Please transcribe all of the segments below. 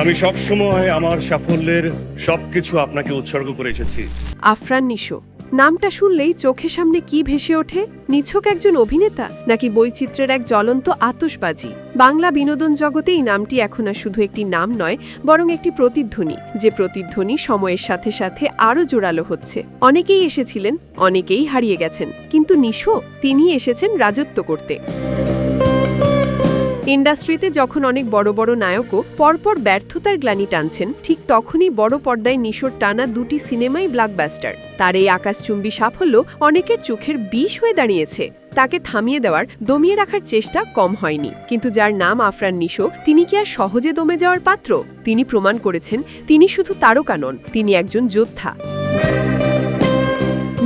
আমি সবসময় আমার সাফল্যের সবকিছু আপনাকে উৎসর্গ করে এসেছি। আফরান নিশো নামটা শুনলেই চোখের সামনে কি ভেসে ওঠে? নিছক একজন অভিনেতা নাকি বৈচিত্র্যের এক জ্বলন্ত আতশবাজি? বাংলা বিনোদন জগতে এই নামটি এখন আর শুধু একটি নাম নয়, বরং একটি প্রতিধ্বনি, যে প্রতিধ্বনি সময়ের সাথে সাথে আরও জোরালো হচ্ছে। অনেকেই এসেছিলেন, অনেকেই হারিয়ে গেছেন, কিন্তু নিশো তিনি এসেছেন রাজত্ব করতে। ইন্ডাস্ট্রিতে যখন অনেক বড় বড় নায়কও পরপর ব্যর্থতার গ্লানি টানছেন, ঠিক তখনই বড় পর্দায় নিশোর টানা দুটি সিনেমাই ব্লকবাস্টার। তার এই আকাশচুম্বী সাফল্য অনেকের চোখের বিষ হয়ে দাঁড়িয়েছে। তাকে থামিয়ে দেওয়ার, দমিয়ে রাখার চেষ্টা কম হয়নি। কিন্তু যার নাম আফরান নিশো, তিনি কি আর সহজে দমে যাওয়ার পাত্র? তিনি প্রমাণ করেছেন তিনি শুধু তারকা নন, তিনি একজন যোদ্ধা।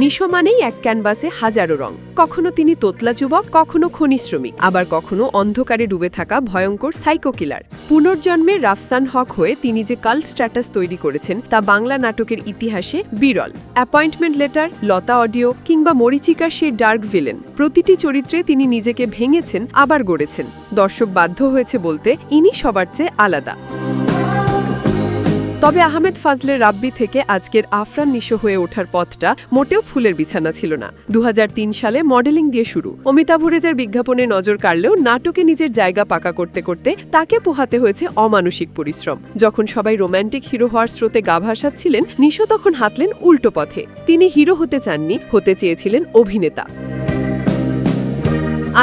নিশো মানেই এক ক্যানভাসে হাজারো রং। কখনো তিনি তোতলা যুবক, কখনো খনি শ্রমিক, আবার কখনো অন্ধকারে ডুবে থাকা ভয়ঙ্কর সাইকো কিলার। পুনর্জন্মে রাফসান হক হয়ে তিনি যে কাল্ট স্ট্যাটাস তৈরি করেছেন তা বাংলা নাটকের ইতিহাসে বিরল। অ্যাপয়েন্টমেন্ট লেটার, লতা অডিও কিংবা মরিচিকার সেই ডার্ক ভিলেন, প্রতিটি চরিত্রে তিনি নিজেকে ভেঙেছেন, আবার গড়েছেন। দর্শক বাধ্য হয়েছে বলতে ইনি সবার চেয়ে আলাদা। তবে আহমেদ ফাজলের রাব্বি থেকে আজকের আফরান নিশো হয়ে ওঠার পথটা মোটেও ফুলের বিছানা ছিল না। 2003 সালে মডেলিং দিয়ে শুরু। অমিতাভ রেজার বিজ্ঞাপনে নজর কাড়লেও নাটকে নিজের জায়গা পাকা করতে করতে তাকে পোহাতে হয়েছে অমানসিক পরিশ্রম। যখন সবাই রোম্যান্টিক হিরো হওয়ার স্রোতে গা ভাসাচ্ছিলেন, নিশো তখন হাঁটলেন উল্টো পথে। তিনি হিরো হতে চাননি, হতে চেয়েছিলেন অভিনেতা।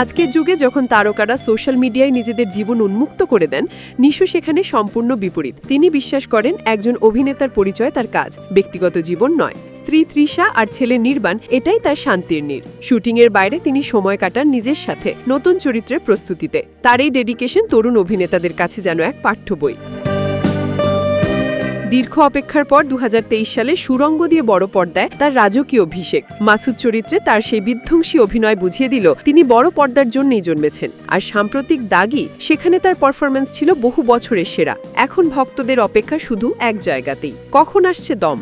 আজকের যুগে যখন তারকারা সোশ্যাল মিডিয়ায় নিজেদের জীবন উন্মুক্ত করে দেন, নিশো সেখানে সম্পূর্ণ বিপরীত। তিনি বিশ্বাস করেন একজন অভিনেতার পরিচয় তার কাজ, ব্যক্তিগত জীবন নয়। স্ত্রী তৃষা আর ছেলে নির্বাণ, এটাই তার শান্তির নীড়। শুটিংয়ের বাইরে তিনি সময় কাটান নিজের সাথে, নতুন চরিত্রের প্রস্তুতিতে। তার এই ডেডিকেশন তরুণ অভিনেতাদের কাছে যেন এক পাঠ্য বই। দীর্ঘ অপেক্ষার পর 2023 সালে সুরঙ্গ দিয়ে বড় পর্দায় তার রাজকীয় অভিষেক। মাসুদ চরিত্রে তার সেই বিধ্বংসী অভিনয় বুঝিয়ে দিল তিনি বড় পর্দার জন্যই জন্মেছেন। আর সাম্প্রতিক দাগি, সেখানে তার পারফরম্যান্স ছিল বহু বছরের সেরা। এখন ভক্তদের অপেক্ষা শুধু এক জায়গাতেই, কখন আসছে দম।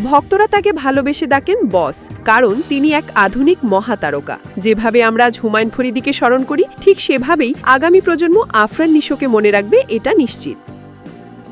ভক্তরা তাকে ভালোবেসে ডাকেন বস, কারণ তিনি এক আধুনিক মহাতারকা। যেভাবে আমরা আজ হুমায়ুন ফরিদিকে স্মরণ করি, ঠিক সেভাবেই আগামী প্রজন্ম আফরান নিশোকে মনে রাখবে, এটা নিশ্চিত।